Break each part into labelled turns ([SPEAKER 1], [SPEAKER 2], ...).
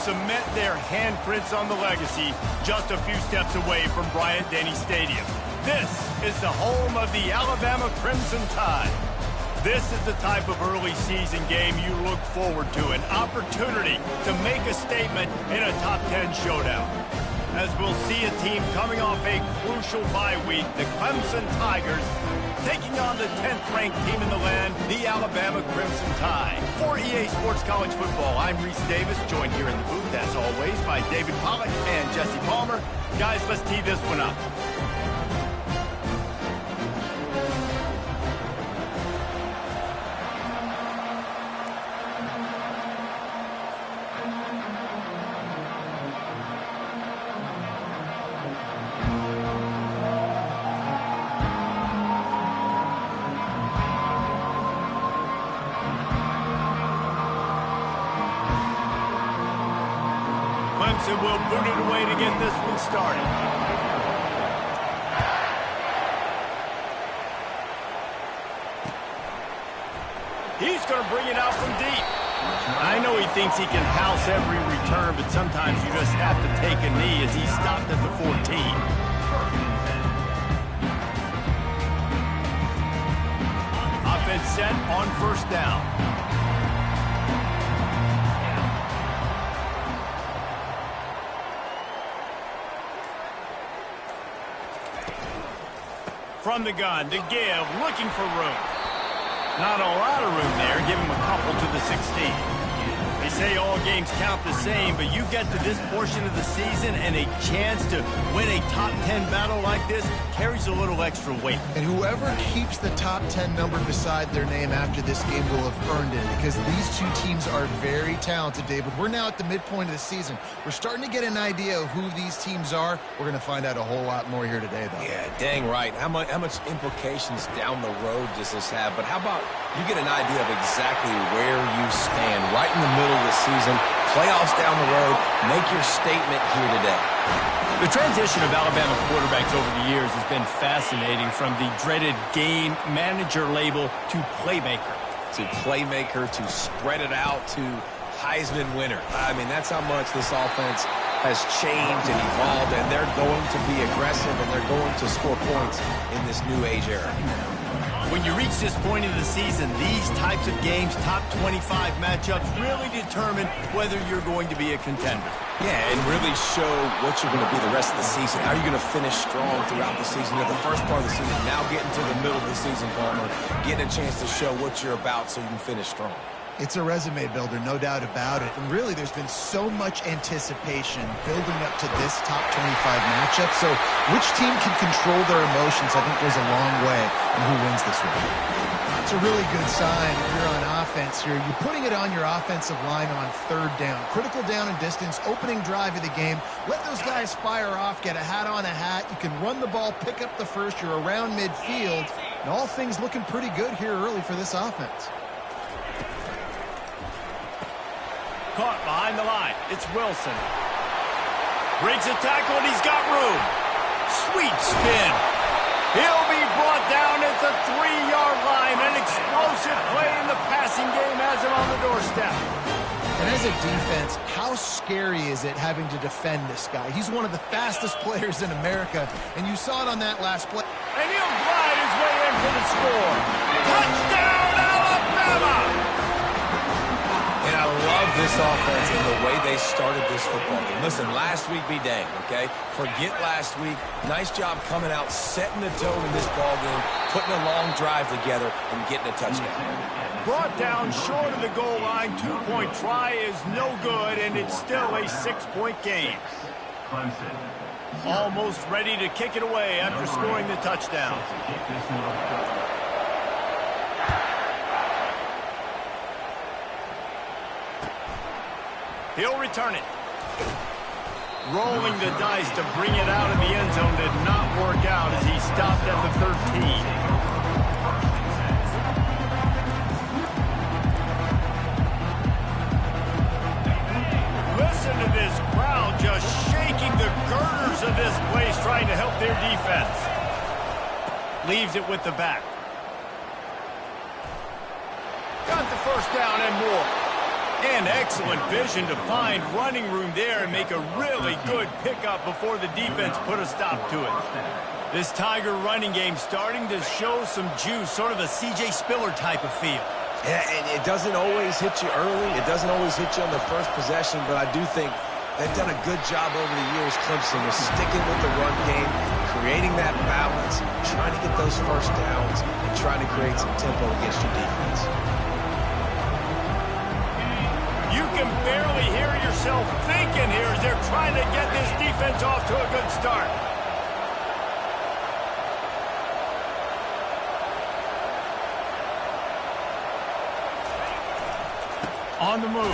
[SPEAKER 1] cement their handprints on the legacy just a few steps away from Bryant-Denny Stadium. This is the home of the Alabama Crimson Tide. This is the type of early season game you look forward to, an opportunity to make a statement in a top 10 showdown. As we'll see a team coming off a crucial bye week, the Clemson Tigers taking on the 10th-ranked team in the land, the Alabama Crimson Tide. For EA Sports College Football, I'm Reese Davis, joined here in the booth, as always, by David Pollack and Jesse Palmer. Guys, let's tee this one up. Clemson will boot it away to get this one started. He's going to bring it out from deep. I know he thinks he can house every return, but sometimes you just have to take a knee as he stopped at the 14. Offense set on first down. From the gun to give, looking for room. Not a lot of room there. Give him a couple to the 16. They say all games count the same, but you get to this portion of the season and a chance to win a top 10 battle like this carries a little extra weight.
[SPEAKER 2] And whoever keeps the top 10 number beside their name after this game will have earned it, because these two teams are very talented, David. We're now at the midpoint of the season. We're starting to get an idea of who these teams are. We're going to find out a whole lot more here today, though.
[SPEAKER 3] Yeah, dang right. How much implications down the road does this have? But how about you get an idea of exactly where you stand right in the middle of the season, playoffs down the road, make your statement here today.
[SPEAKER 1] The transition of Alabama quarterbacks over the years has been fascinating, from the dreaded game manager label to playmaker.
[SPEAKER 3] To spread it out to Heisman winner. I mean, that's how much this offense has changed and evolved, and they're going to be aggressive and they're going to score points in this new age era.
[SPEAKER 1] When you reach this point in the season, these types of games, top 25 matchups, really determine whether you're going to be a contender.
[SPEAKER 3] Yeah, and really show what you're going to be the rest of the season. How are you going to finish strong throughout the season? You know, the first part of the season, now getting to the middle of the season, Palmer, getting a chance to show what you're about so you can finish strong.
[SPEAKER 2] It's a resume builder, no doubt about it. And really, there's been so much anticipation building up to this top 25 matchup. So which team can control their emotions, I think, goes a long way in who wins this one. It's a really good sign if you're on offense here. You're putting it on your offensive line on third down. Critical down and distance, opening drive of the game. Let those guys fire off, get a hat on a hat. You can run the ball, pick up the first. You're around midfield. And all things looking pretty good here early for this offense.
[SPEAKER 1] Caught behind the line. It's Wilson. Breaks a tackle, and he's got room. Sweet spin. He'll be brought down at the 3-yard line. An explosive play in the passing game has him on the doorstep.
[SPEAKER 2] And as a defense, how scary is it having to defend this guy? He's one of the fastest players in America, and you saw it on that last play.
[SPEAKER 1] And he'll glide his way in for the score. Touchdown, Alabama!
[SPEAKER 3] And I love this offense and the way they started this football game. Listen, last week be dang, okay? Forget last week. Nice job coming out, setting the tone in this ball game, putting a long drive together, and getting a touchdown.
[SPEAKER 1] Brought down short of the goal line. 2-point try is no good, and it's still a 6-point game. Almost ready to kick it away after scoring the touchdown. He'll return it. Rolling the dice to bring it out of the end zone did not work out as he stopped at the 13. Listen to this crowd just shaking the girders of this place, trying to help their defense. Leaves it with the back. Got the first down and more. And excellent vision to find running room there and make a really good pickup before the defense put a stop to it. This Tiger running game starting to show some juice, sort of a C.J. Spiller type of feel.
[SPEAKER 3] Yeah, and it doesn't always hit you early. It doesn't always hit you on the first possession, but I do think they've done a good job over the years, Clemson, of sticking with the run game, creating that balance, trying to get those first downs, and trying to create some tempo against your defense.
[SPEAKER 1] You can barely hear yourself thinking here as they're trying to get this defense off to a good start. On the move.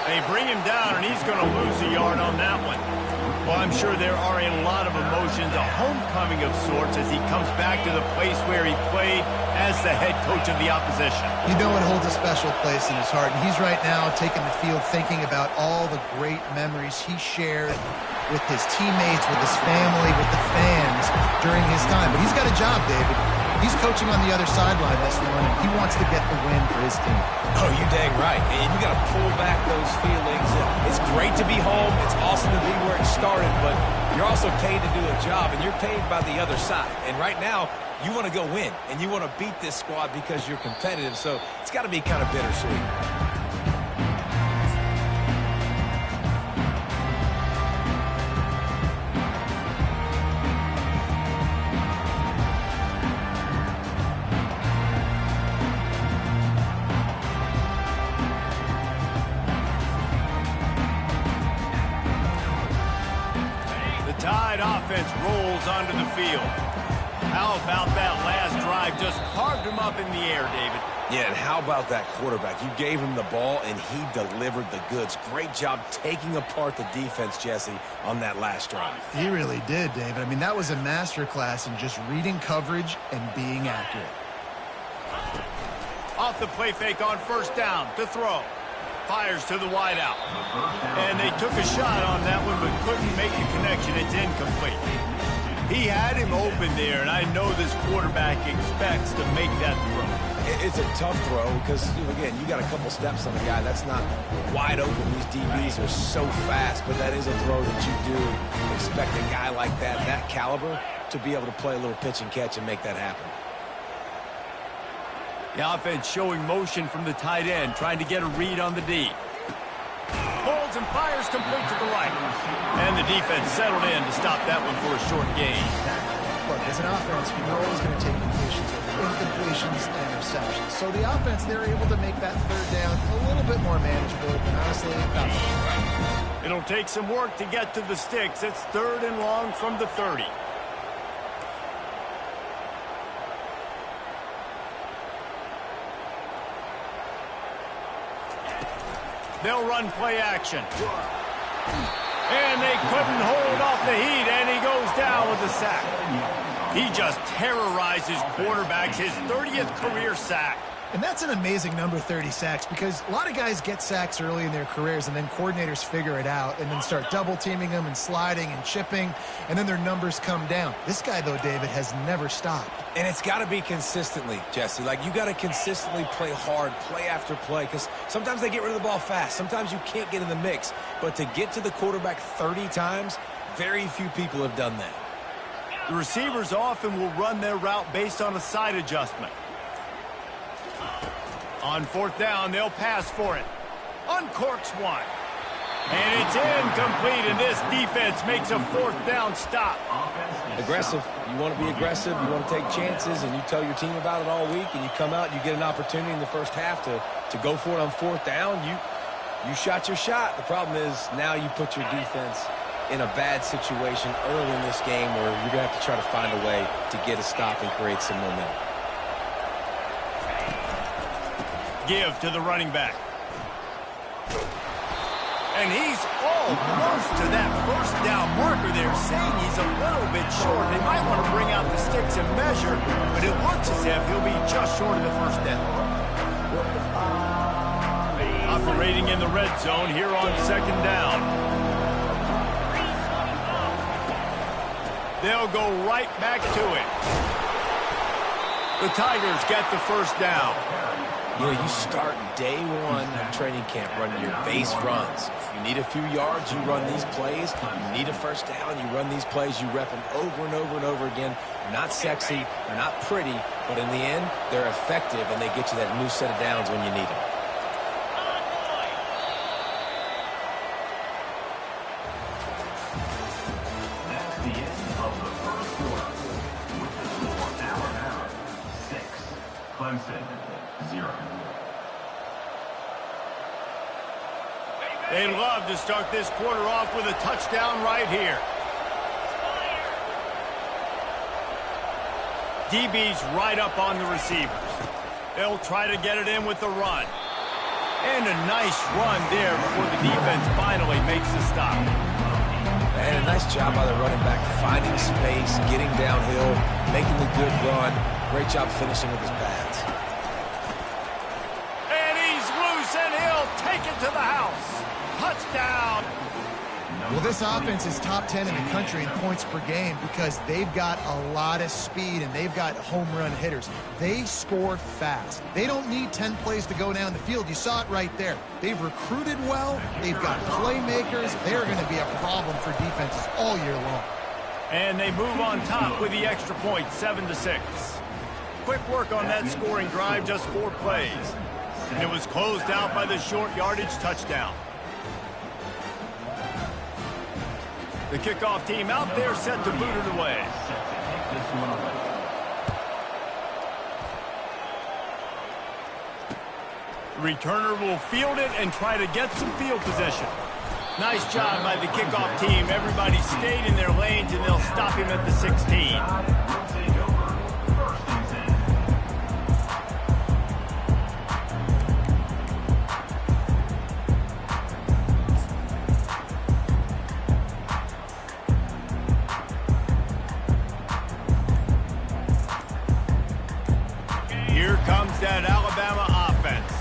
[SPEAKER 1] They bring him down, and he's going to lose a yard on that one. Well, I'm sure there are a lot of emotions, a homecoming of sorts, as he comes back to the place where he played as the head coach of the opposition.
[SPEAKER 2] You know it holds a special place in his heart, and he's right now taking the field thinking about all the great memories he shared with his teammates, with his family, with the fans during his time. But he's got a job, David. He's coaching on the other sideline this one, and he wants to get the win for his team.
[SPEAKER 3] Oh, you dang right. And you got to pull back those feelings. It's great to be home. It's awesome to be where it started, but you're also paid to do a job, and you're paid by the other side. And right now, you want to go win, and you want to beat this squad because you're competitive, so it's got to be kind of bittersweet.
[SPEAKER 1] Offense rolls onto the field. How about that last drive? Just carved him up in the air, David.
[SPEAKER 3] Yeah, and how about that quarterback? You gave him the ball, and he delivered the goods. Great job taking apart the defense, Jesse, on that last drive.
[SPEAKER 2] He really did, David. I mean, that was a masterclass in just reading coverage and being accurate.
[SPEAKER 1] Off the play fake on first down to throw. Fires to the wideout. And they took a shot on that one but couldn't make the connection. It's incomplete. He had him open there, and I know this quarterback expects to make that throw.
[SPEAKER 3] It's a tough throw because, again, you got a couple steps on the guy. That's not wide open. These DBs are so fast, but that is a throw that you do expect a guy like that caliber, to be able to play a little pitch and catch and make that happen.
[SPEAKER 1] The offense showing motion from the tight end, trying to get a read on the D. Holds and fires complete to the right. And the defense settled in to stop that one for a short gain.
[SPEAKER 2] Look, as an offense, you're always going to take completions over incompletions and receptions. So the offense, they're able to make that third down a little bit more manageable, but honestly, not right.
[SPEAKER 1] It'll take some work to get to the sticks. It's 3rd and long from the 30. They'll run play action. And they couldn't hold off the heat, and he goes down with a sack. He just terrorizes quarterbacks, his 30th career sack.
[SPEAKER 2] And that's an amazing number, 30 sacks, because a lot of guys get sacks early in their careers, and then coordinators figure it out and then start double-teaming them and sliding and chipping, and then their numbers come down. This guy, though, David, has never stopped.
[SPEAKER 3] And it's got to be consistently, Jesse. Like, you got to consistently play hard, play after play, because sometimes they get rid of the ball fast. Sometimes you can't get in the mix. But to get to the quarterback 30 times, very few people have done that.
[SPEAKER 1] The receivers often will run their route based on a side adjustment. On 4th down, they'll pass for it. Uncorks one. And it's incomplete, and this defense makes a 4th down stop.
[SPEAKER 3] Aggressive. You want to be aggressive. You want to take chances, and you tell your team about it all week, and you come out and you get an opportunity in the first half to go for it on 4th down. You shot your shot. The problem is now you put your defense in a bad situation early in this game where you're going to have to try to find a way to get a stop and create some momentum.
[SPEAKER 1] Give to the running back. And he's almost to that first down marker there, saying he's a little bit short. They might want to bring out the sticks and measure, but it looks as if he'll be just short of the first down. Operating in the red zone here on 2nd down. They'll go right back to it. The Tigers get the first down.
[SPEAKER 3] You know, you start day one of training camp running your base runs. You need a few yards, you run these plays. You need a first down, you run these plays. You rep them over and over and over again. They're not sexy, they're not pretty, but in the end, they're effective, and they get you that new set of downs when you need them.
[SPEAKER 4] That's the end of the first quarter. With the score, Alabama 6, Clemson 0.
[SPEAKER 1] They love to start this quarter off with a touchdown right here. DB's right up on the receivers. They'll try to get it in with the run. And a nice run there before the defense finally makes the stop.
[SPEAKER 3] And a nice job by the running back, finding space, getting downhill, making the good run. Great job finishing with his pads.
[SPEAKER 1] And he's loose, and he'll take it to the house. Touchdown.
[SPEAKER 2] Well, this offense is top 10 in the country in points per game because they've got a lot of speed and they've got home run hitters. They score fast. They don't need 10 plays to go down the field. You saw it right there. They've recruited well. They've got playmakers. They're going to be a problem for defenses all year long.
[SPEAKER 1] And they move on top with the extra point, 7-6. Quick work on that scoring drive, just 4 plays. And it was closed out by the short yardage touchdown. The kickoff team out there set to boot it away. The returner will field it and try to get some field position. Nice job by the kickoff team. Everybody stayed in their lanes, and they'll stop him at the 16. Here comes that Alabama offense.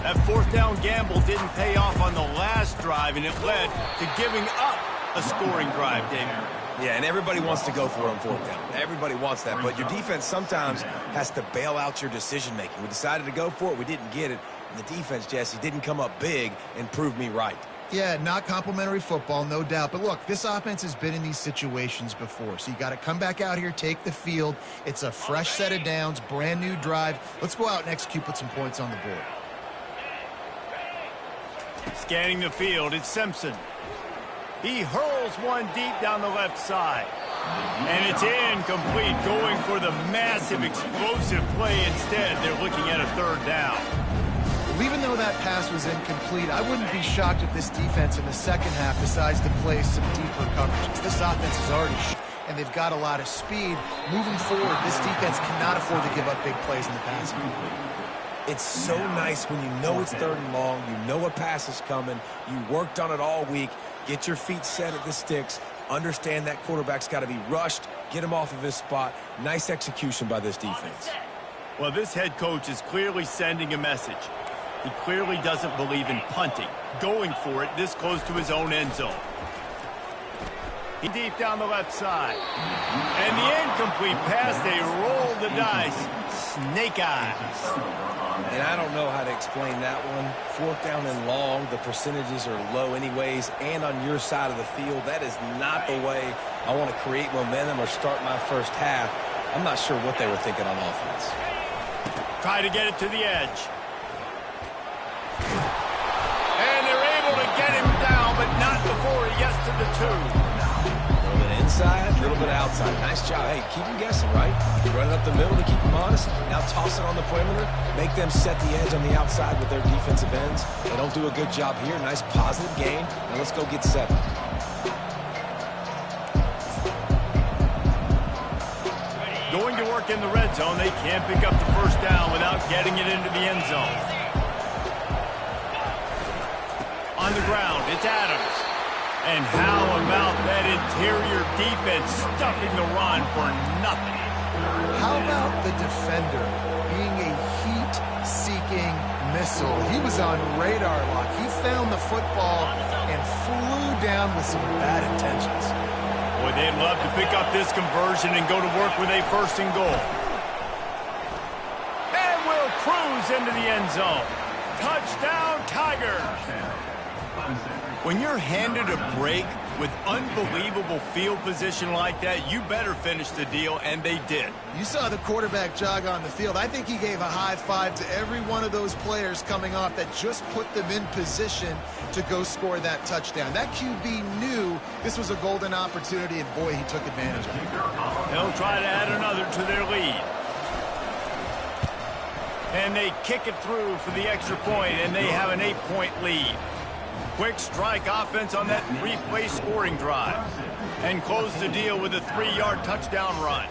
[SPEAKER 1] That fourth down gamble didn't pay off on the last drive, and it led to giving up a scoring drive, David.
[SPEAKER 3] Yeah, and everybody wants to go for it on fourth down. Everybody wants that, but your defense sometimes has to bail out your decision-making. We decided to go for it. We didn't get it. And the defense, Jesse, didn't come up big and prove me right.
[SPEAKER 2] Yeah, not complimentary football, no doubt. But look, this offense has been in these situations before. So you got to come back out here, take the field. It's a fresh set of downs, brand new drive. Let's go out and execute, put some points on the board.
[SPEAKER 1] Scanning the field, it's Simpson. He hurls one deep down the left side. And it's incomplete, going for the massive, explosive play instead. They're looking at a third down.
[SPEAKER 2] Well, even though that pass was incomplete, I wouldn't be shocked if this defense in the second half decides to play some deeper coverages. This offense is already and they've got a lot of speed. Moving forward, this defense cannot afford to give up big plays in the passing game.
[SPEAKER 3] It's so nice when you know it's third and long, you know a pass is coming, you worked on it all week, get your feet set at the sticks, understand that quarterback's got to be rushed, get him off of his spot. Nice execution by this defense.
[SPEAKER 1] Well, this head coach is clearly sending a message. He clearly doesn't believe in punting, going for it this close to his own end zone. He deep down the left side. And the incomplete pass, they roll the dice. Snake eyes.
[SPEAKER 3] And I don't know how to explain that one. Fourth down and long, the percentages are low anyways, and on your side of the field, that is not the way I want to create momentum or start my first half. I'm not sure what they were thinking on offense.
[SPEAKER 1] Try to get it to the edge. And they're able to get him down, but not before he gets to the 2.
[SPEAKER 3] A little bit inside, a little bit outside. Nice job. Hey, keep him guessing, right? Run it up the middle to keep him honest. Now toss it on the perimeter. Make them set the edge on the outside with their defensive ends. They don't do a good job here. Nice positive gain. Now let's go get 7.
[SPEAKER 1] Going to work in the red zone. They can't pick up the first down without getting it into the end zone. On the ground, it's Adams. And how about that interior defense stuffing the run for nothing?
[SPEAKER 2] How about the defender being a heat-seeking missile? He was on radar lock. He found the football and flew down with some bad intentions.
[SPEAKER 1] Boy, they'd love to pick up this conversion and go to work with a 1st and goal. And we'll cruise moves into the end zone. Touchdown, Tigers! When you're handed a break with unbelievable field position like that, you better finish the deal, and they did.
[SPEAKER 2] You saw the quarterback jog on the field. I think he gave a high five to every one of those players coming off that just put them in position to go score that touchdown. That QB knew this was a golden opportunity, and boy, he took advantage of it.
[SPEAKER 1] They'll try to add another to their lead. And they kick it through for the extra point, and they have an 8-point lead. Quick strike offense on that replay scoring drive. And close the deal with a 3-yard touchdown run.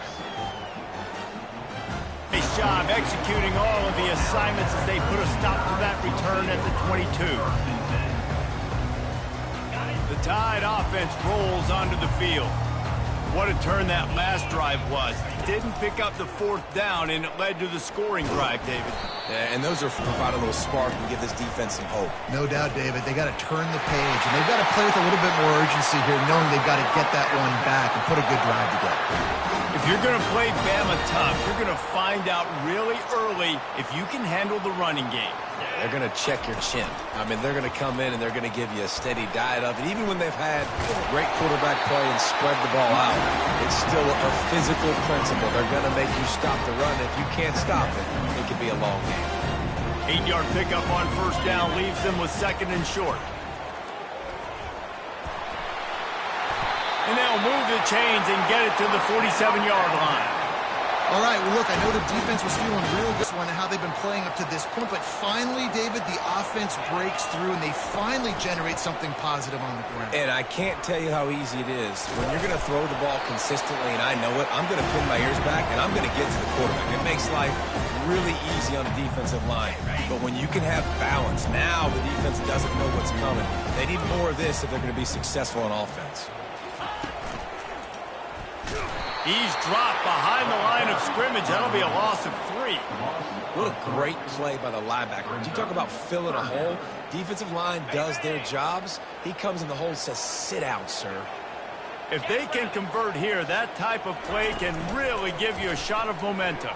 [SPEAKER 1] Nice job executing all of the assignments as they put a stop to that return at the 22. The Tide offense rolls onto the field. What a turn that last drive was. Didn't pick up the 4th down, and it led to the scoring drive, David.
[SPEAKER 3] Yeah, and those are provide a little spark and give this defense some hope.
[SPEAKER 2] No doubt, David. They got to turn the page, and they've got to play with a little bit more urgency here, knowing they've got to get that one back and put a good drive together.
[SPEAKER 1] If you're going to play Bama tough, you're going to find out really early if you can handle the running game.
[SPEAKER 3] They're going to check your chin. I mean, they're going to come in and they're going to give you a steady diet of it. Even when they've had great quarterback play and spread the ball out, it's still a physical principle. They're going to make you stop the run. If you can't stop it, it could be a long game.
[SPEAKER 1] 8-yard pickup on 1st down leaves them with 2nd and short. And they'll move the chains and get it to the 47-yard line.
[SPEAKER 2] All right, well, look, I know the defense was feeling real good on how they've been playing up to this point, but finally, David, the offense breaks through, and they finally generate something positive on the ground.
[SPEAKER 3] And I can't tell you how easy it is. When you're going to throw the ball consistently, and I know it, I'm going to pin my ears back, and I'm going to get to the quarterback. It makes life really easy on the defensive line. But when you can have balance, now the defense doesn't know what's coming. They need more of this if they're going to be successful on offense.
[SPEAKER 1] He's dropped behind the line of scrimmage. That'll be a loss of 3.
[SPEAKER 3] What a great play by the linebacker. You talk about filling a hole. Defensive line does their jobs. He comes in the hole and says, sit out, sir.
[SPEAKER 1] If they can convert here, that type of play can really give you a shot of momentum.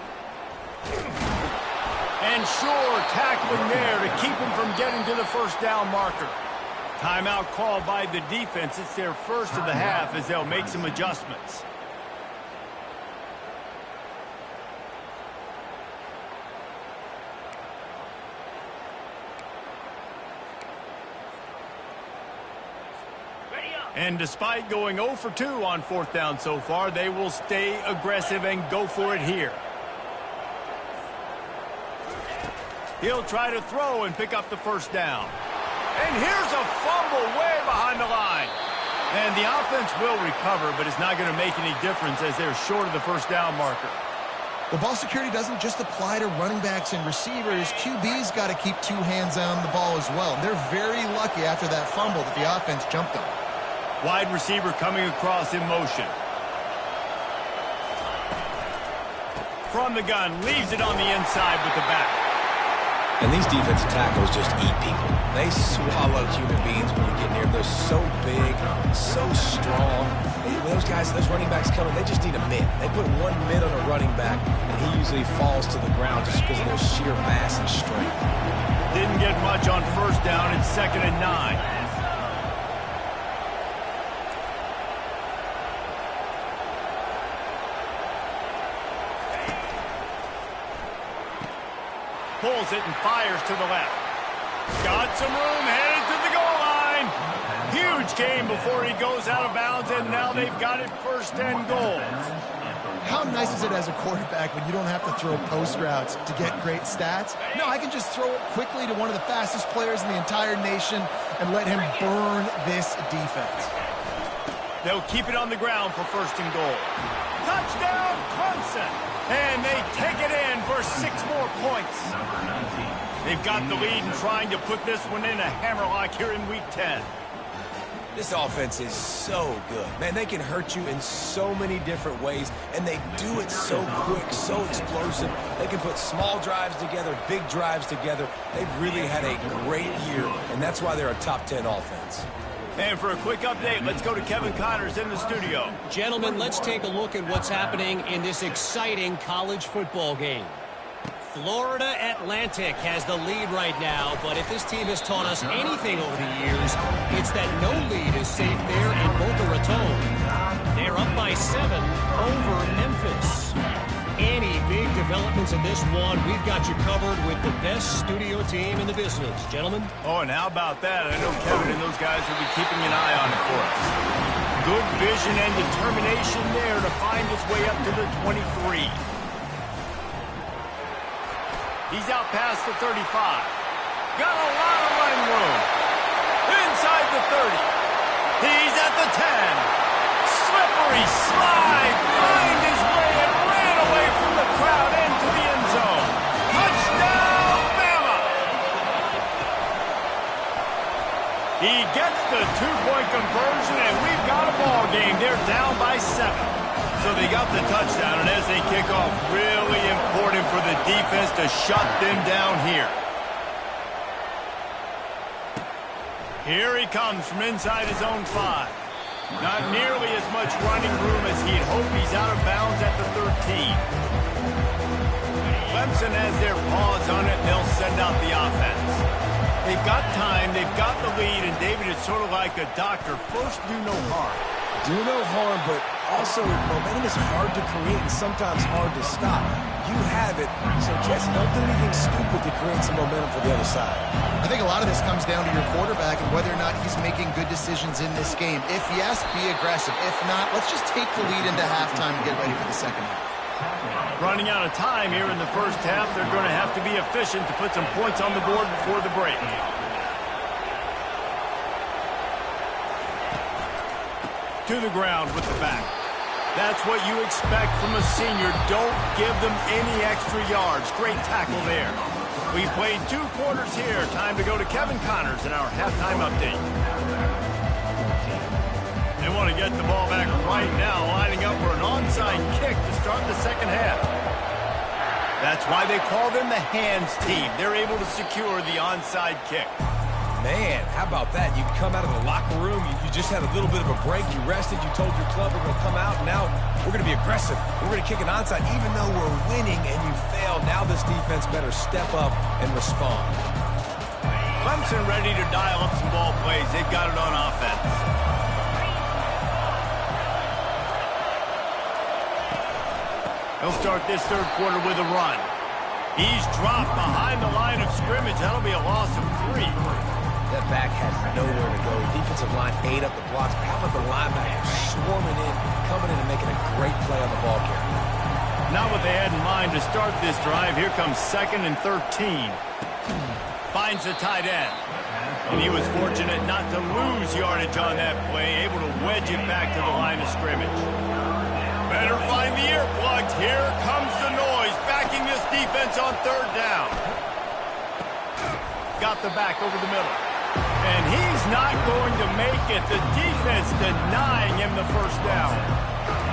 [SPEAKER 1] And sure, tackling there to keep him from getting to the 1st down marker. Timeout called by the defense. It's their first of the half as they'll make some adjustments. And despite going 0 for 2 on 4th down so far, they will stay aggressive and go for it here. He'll try to throw and pick up the 1st down. And here's a fumble way behind the line. And the offense will recover, but it's not going to make any difference as they're short of the 1st down marker.
[SPEAKER 2] Well, ball security doesn't just apply to running backs and receivers. QB's got to keep 2 hands on the ball as well. They're very lucky after that fumble that the offense jumped on.
[SPEAKER 1] Wide receiver coming across in motion. From the gun, leaves it on the inside with the back.
[SPEAKER 3] And these defensive tackles just eat people. They swallow human beings when you get near them. They're so big, so strong. Those guys, those running backs coming, they just need a mid. They put 1 mid on a running back, and he usually falls to the ground just because of their sheer mass and strength.
[SPEAKER 1] Didn't get much on 1st down. It's 2nd and 9. Pulls it and fires to the left. Got some room, headed to the goal line. Huge game before he goes out of bounds, and now they've got it 1st and goal.
[SPEAKER 2] How nice is it as a quarterback when you don't have to throw post routes to get great stats? No, I can just throw it quickly to one of the fastest players in the entire nation and let him burn this defense.
[SPEAKER 1] They'll keep it on the ground for 1st and goal. Touchdown, Clemson! And they take it in for 6 more points. They've got the lead and trying to put this one in a hammerlock here in Week 10.
[SPEAKER 3] This offense is so good. Man, they can hurt you in so many different ways, and they do it so quick, so explosive. They can put small drives together, big drives together. They've really had a great year, and that's why they're a top 10 offense.
[SPEAKER 1] And for a quick update, let's go to Kevin Connors in the studio.
[SPEAKER 5] Gentlemen, let's take a look at what's happening in this exciting college football game. Florida Atlantic has the lead right now, but if this team has taught us anything over the years, it's that no lead is safe there in Boca Raton. They're up by 7 over Memphis. Any big developments in this one, we've got you covered with the best studio team in the business. Gentlemen?
[SPEAKER 1] Oh, and how about that? I know Kevin and those guys will be keeping an eye on it for us. Good vision and determination there to find his way up to the 23. He's out past the 35. Got a lot of running room. Inside the 30. He's at the 10. Slippery slide. Find his way and ran away from the crowd into the end zone. Touchdown, Bama! He gets the 2-point conversion, and we've got a ball game. They're down by 7. So they got the touchdown, and as they kick off, really important for the defense to shut them down here. Here he comes from inside his own 5. Not nearly as much running room as he'd hoped. He's out of bounds at the 13. Clemson has their paws on it, and they'll send out the offense. They've got time, they've got the lead, and David, is sort of like a doctor. First, do no harm.
[SPEAKER 3] Do no harm, but also momentum is hard to create and sometimes hard to stop. You have it, so Jesse, don't do anything stupid to create some momentum for the other side.
[SPEAKER 2] I think a lot of this comes down to your quarterback and whether or not he's making good decisions in this game. If yes, be aggressive. If not, let's just take the lead into halftime and get ready for the second half.
[SPEAKER 1] Running out of time here in the first half, they're going to have to be efficient to put some points on the board before the break. To the ground with the back. That's what you expect from a senior. Don't give them any extra yards. Great tackle there. We've played 2 quarters here. Time to go to Kevin Connors in our halftime update. They want to get the ball back right now, lining up for an onside kick to start the second half. That's why they call them the hands team. They're able to secure the onside kick.
[SPEAKER 3] Man, how about that? You come out of the locker room, you just had a little bit of a break, you rested, you told your club we're going to come out, and now we're going to be aggressive. We're going to kick an onside, even though we're winning and you failed. Now this defense better step up and respond.
[SPEAKER 1] Clemson ready to dial up some ball plays. They've got it on offense. He'll start this third quarter with a run. He's dropped behind the line of scrimmage. That'll be a loss of 3.
[SPEAKER 3] That back had nowhere to go. Defensive line ate up the blocks. How about the linebackers swarming in, coming in and making a great play on the ball carrier?
[SPEAKER 1] Not what they had in mind to start this drive. Here comes 2nd and 13. Finds the tight end. And he was fortunate not to lose yardage on that play, able to wedge it back to the line of scrimmage. Better find the earplugs. Here comes the noise, backing this defense on 3rd down. Got the back over the middle. And he's not going to make it. The defense denying him the first down.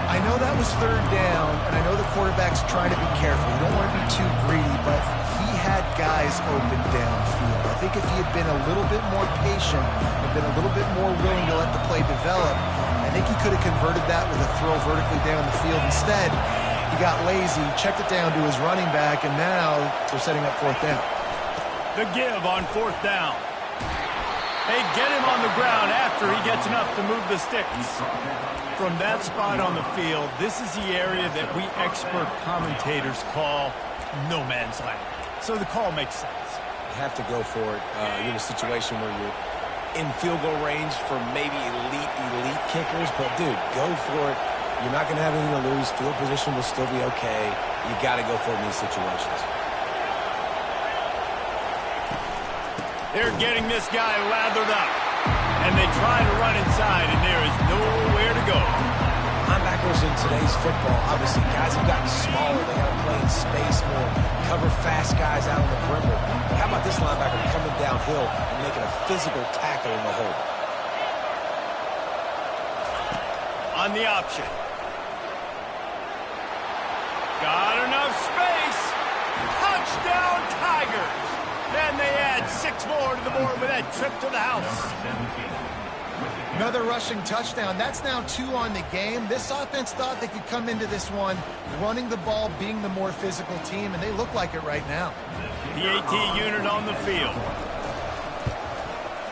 [SPEAKER 2] I know that was 3rd down, and I know the quarterback's trying to be careful. You don't want to be too greedy, but he had guys open downfield. I think if he had been a little bit more patient and been a little bit more willing to let the play develop, I think he could have converted that with a throw vertically down the field. Instead, he got lazy, checked it down to his running back, and now they're setting up 4th down.
[SPEAKER 1] The give on 4th down. They get him on the ground after he gets enough to move the sticks. From that spot on the field, this is the area that we expert commentators call no man's land. So the call makes sense.
[SPEAKER 3] You have to go for it. You're in a situation where you're in field goal range for maybe elite kickers, but dude, go for it. You're not going to have anything to lose. Field position will still be okay. You got to go for it in these situations.
[SPEAKER 1] They're getting this guy lathered up. And they try to run inside, and there is nowhere to go.
[SPEAKER 3] Linebackers in today's football, obviously, guys have gotten smaller. They got to play in space more, cover fast guys out on the perimeter. But how about this linebacker coming downhill and making a physical tackle in the hole?
[SPEAKER 1] On the option. Got enough space. Touchdown, Tigers. And they add 6 more to the board with that trip to the house.
[SPEAKER 2] Another rushing touchdown. That's now 2 on the game. This offense thought they could come into this one running the ball, being the more physical team, and they look like it right now.
[SPEAKER 1] The AT unit on the field.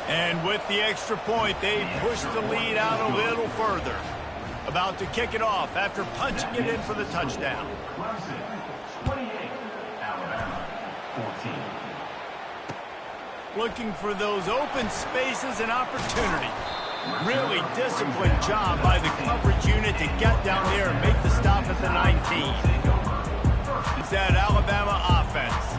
[SPEAKER 1] And with the extra point, they push the lead out a little further. About to kick it off after punching it in for the touchdown.
[SPEAKER 4] Clemson, 28. Alabama, 14.
[SPEAKER 1] Looking for those open spaces and opportunity. Really disciplined job by the coverage unit to get down there and make the stop at the 19. It's that Alabama offense.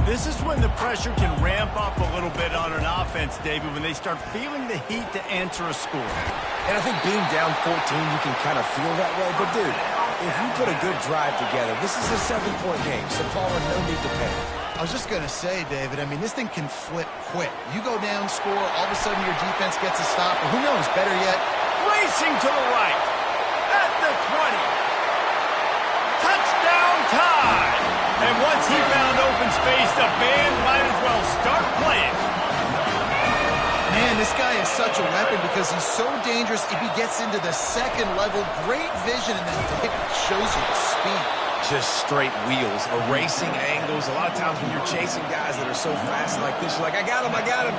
[SPEAKER 1] This is when the pressure can ramp up a little bit on an offense, David, when they start feeling the heat to answer a score.
[SPEAKER 3] And I think being down 14, you can kind of feel that way. But, dude, if you put a good drive together, this is a 7-point game, so Paula, no need to panic.
[SPEAKER 2] I was just going to say, David, I mean, this thing can flip quick. You go down, score, all of a sudden your defense gets a stop, or who knows, better yet,
[SPEAKER 1] Racing to the right at the 20. Touchdown time! And once he found open space, the band might as well start playing.
[SPEAKER 2] man, this guy is such a weapon because he's so dangerous if he gets into the second level. Great vision, and then it shows you the speed.
[SPEAKER 3] Just straight wheels, erasing angles. A lot of times when you're chasing guys that are so fast like this, you're like, I got him, I got him.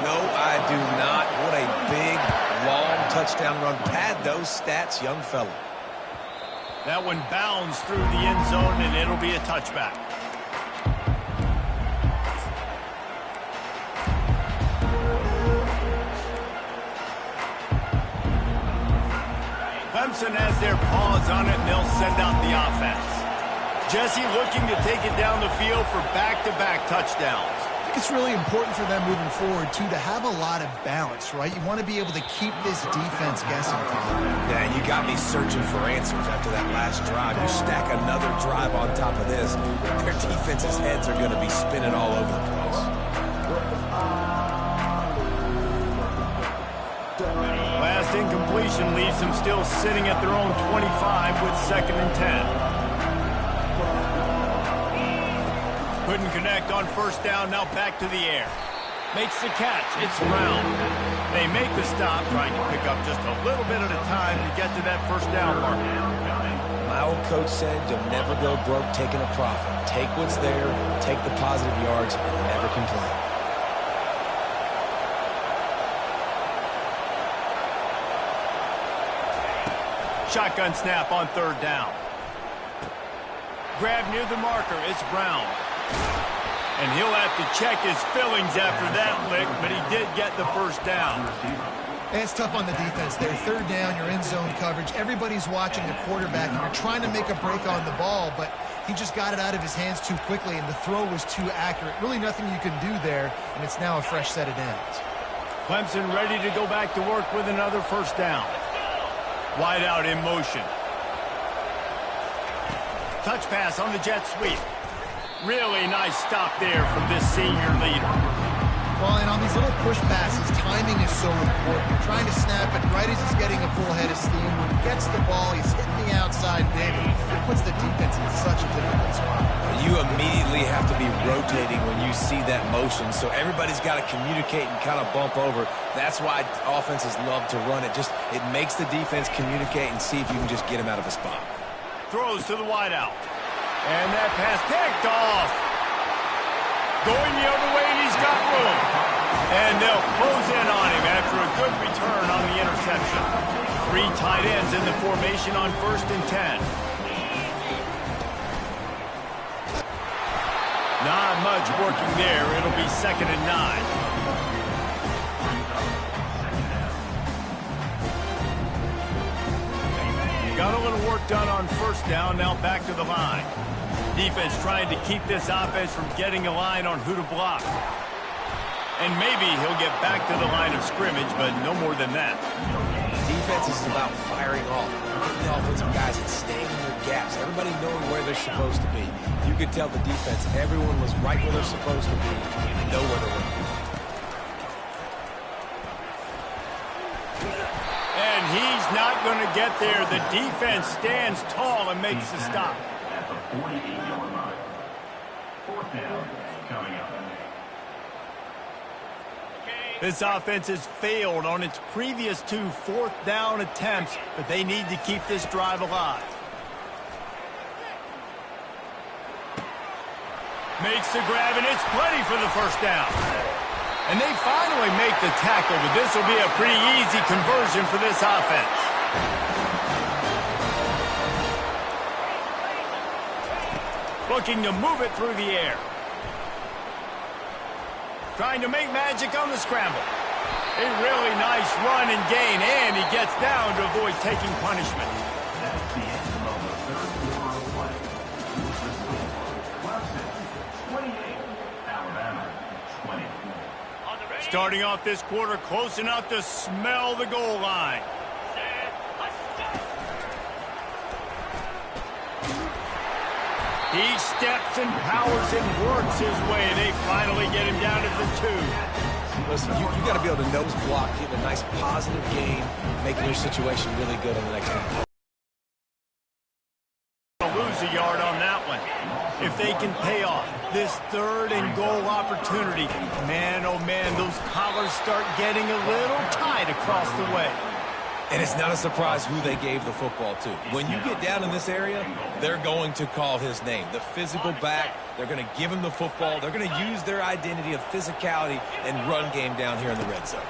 [SPEAKER 3] No, I do not. What a big, long touchdown run. Pad those stats, young fella.
[SPEAKER 1] That one bounds through the end zone, and it'll be a touchback. Clemson has their paws on it, and they'll send out the offense. Jesse looking to take it down the field for back-to-back touchdowns.
[SPEAKER 2] I think it's really important for them moving forward, too, to have a lot of balance, right? You want to be able to keep this defense guessing, Tom.
[SPEAKER 3] Yeah, you got me searching for answers after that last drive. You stack another drive on top of this, their defense's heads are going to be spinning all over the place.
[SPEAKER 1] Last incompletion leaves them still sitting at their own 25 with 2nd and 10. Couldn't connect on first down, now back to the air. Makes the catch, it's Brown. They make the stop, trying to pick up just a little bit at a time to get to that first down mark.
[SPEAKER 3] My old coach said you'll never go broke taking a profit. Take what's there, take the positive yards, and never complain.
[SPEAKER 1] Shotgun snap on 3rd down. Grab near the marker, it's Brown. And he'll have to check his fillings after that lick, but he did get the first down.
[SPEAKER 2] And it's tough on the defense there. 3rd down, you're in zone coverage. Everybody's watching the quarterback, and you're trying to make a break on the ball, but he just got it out of his hands too quickly, and the throw was too accurate. Really nothing you can do there, and it's now a fresh set of downs.
[SPEAKER 1] Clemson ready to go back to work with another first down. Wide out in motion. Touch pass on the jet sweep. Really nice stop there from this senior leader.
[SPEAKER 2] Well, and on these little push passes, timing is so important. You're trying to snap it right as he's getting a full head of steam. When he gets the ball, he's hitting the outside, David. It puts the defense in such a difficult spot.
[SPEAKER 3] You immediately have to be rotating when you see that motion, so everybody's got to communicate and kind of bump over. That's why offenses love to run it. It makes the defense communicate and see if you can just get him out of a spot.
[SPEAKER 1] Throws to the wideout. And that pass picked off. Going the other way, and he's got room. And they'll close in on him after a good return on the interception. 3 tight ends in the formation on 1st and 10. Not much working there. It'll be 2nd and 9. Got a little work done on first down, now back to the line. Defense trying to keep this offense from getting a line on who to block. And maybe he'll get back to the line of scrimmage, but no more than that.
[SPEAKER 3] Defense is about firing off. The offensive guys and staying in their gaps. Everybody knowing where they're supposed to be. You could tell the defense, everyone was right where they're supposed to be. They know where they're going.
[SPEAKER 1] And he's not going to get there. The defense stands tall and makes the stop.
[SPEAKER 4] At the 48-yard line. 4th down coming up.
[SPEAKER 1] This offense has failed on its previous 2 fourth-down attempts, but they need to keep this drive alive. Makes the grab, and it's plenty for the first down. And they finally make the tackle, but this will be a pretty easy conversion for this offense. Looking to move it through the air. Trying to make magic on the scramble. A really nice run and gain, and he gets down to avoid taking punishment.
[SPEAKER 4] That's the end of the third quarter of play. The score, Clemson 28, Alabama 20.
[SPEAKER 1] Starting off this quarter close enough to smell the goal line. He steps and powers and works his way. They finally get him down to the 2.
[SPEAKER 3] Listen, you got to be able to nose block, get a nice positive gain, making your situation really good on the next one.
[SPEAKER 1] Lose a yard on that one. If they can pay off this 3rd and goal opportunity, man, oh man, those collars start getting a little tight across the way.
[SPEAKER 3] And it's not a surprise who they gave the football to. When you get down in this area, they're going to call his name. The physical back, they're going to give him the football. They're going to use their identity of physicality and run game down here in the red zone.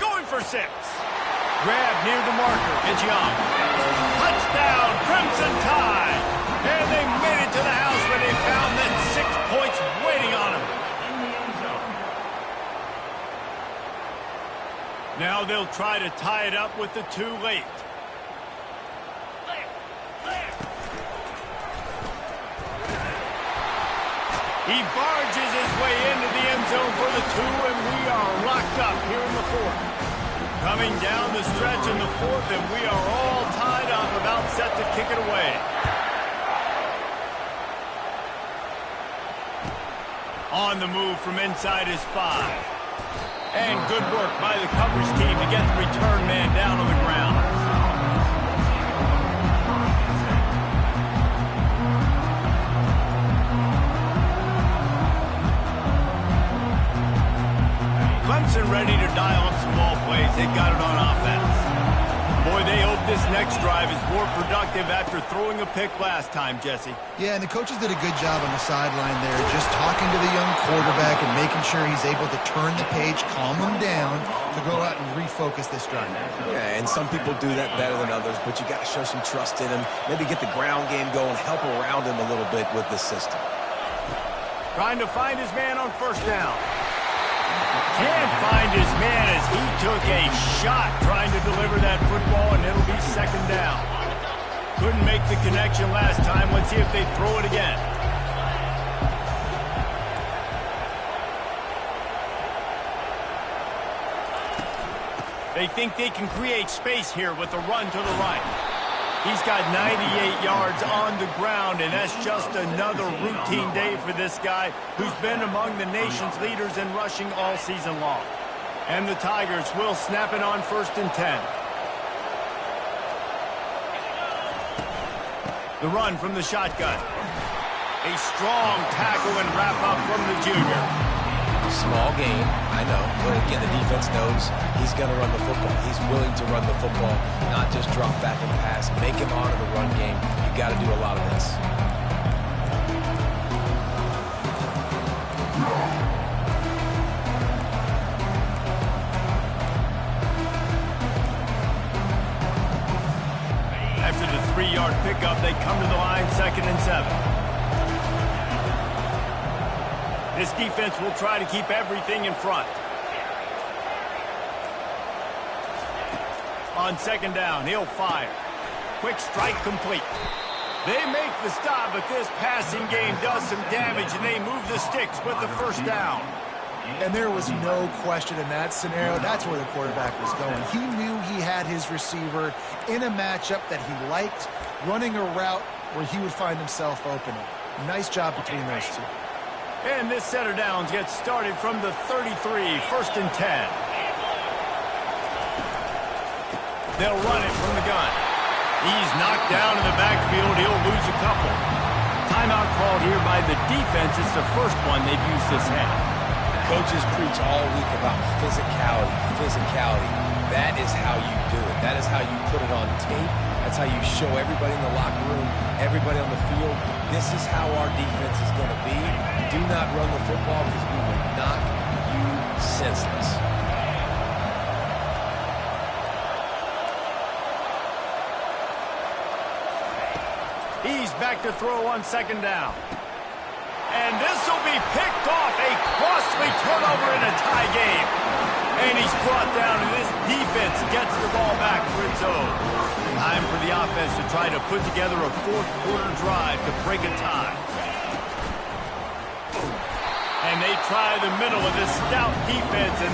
[SPEAKER 1] Going for 6. Grab near the marker. It's Young. Touchdown, Crimson Tide. And they made it to the house where they found that 6 points waiting on them. Now they'll try to tie it up with the 2 late. He barges his way into the end zone for the 2, and we are locked up here in the 4th. Coming down the stretch in the 4th, and we are all tied up, about set to kick it away. On the move from inside his 5. And good work by the coverage team to get the return man down on the ground. Clemson ready to dial up some ball plays. They got it on offense. Boy, they hope this next drive is more productive after throwing a pick last time, Jesse.
[SPEAKER 2] Yeah, and the coaches did a good job on the sideline there, just talking to the young quarterback and making sure he's able to turn the page, calm him down, to go out and refocus this drive.
[SPEAKER 3] Yeah, and some people do that better than others, but you got to show some trust in him, maybe get the ground game going, help around him a little bit with this system.
[SPEAKER 1] Trying to find his man on first down. Can't find his man as he took a shot trying to deliver that football, and it'll be 2nd down. Couldn't make the connection last time. Let's see if they throw it again. They think they can create space here with a run to the right. He's got 98 yards on the ground, and that's just another routine day for this guy who's been among the nation's leaders in rushing all season long. And the Tigers will snap it on 1st and 10. The run from the shotgun. A strong tackle and wrap up from the junior.
[SPEAKER 3] Small gain, I know, but again, the defense knows he's going to run the football. He's willing to run the football, not just drop back and pass. Make him honor the run game. You got to do a lot of this.
[SPEAKER 1] After the 3-yard pickup, they come to the line 2nd and 7. This defense will try to keep everything in front. On 2nd down, he'll fire. Quick strike complete. They make the stop, but this passing game does some damage, and they move the sticks with the 1st down.
[SPEAKER 6] And there was no question in that scenario. That's where the quarterback was going. He knew he had his receiver in a matchup that he liked, running a route where he would find himself opening. Nice job between those 2.
[SPEAKER 1] And this set of downs gets started from the 33, 1st and 10. They'll run it from the gun. He's knocked down in the backfield. He'll lose a couple. Timeout called here by the defense. It's the first one they've used this half.
[SPEAKER 3] Coaches preach all week about physicality, physicality. That is how you do it. That is how you put it on tape. That's how you show everybody in the locker room, everybody on the field, this is how our defense is going to be. Do not run the football because we will knock you senseless.
[SPEAKER 1] He's back to throw on second down. And this will be picked off. A costly turnover in a tie game. And he's brought down, and this defense gets the ball back for its own. Time for the offense to try to put together a fourth-quarter drive to break a tie. And they try the middle of this stout defense, and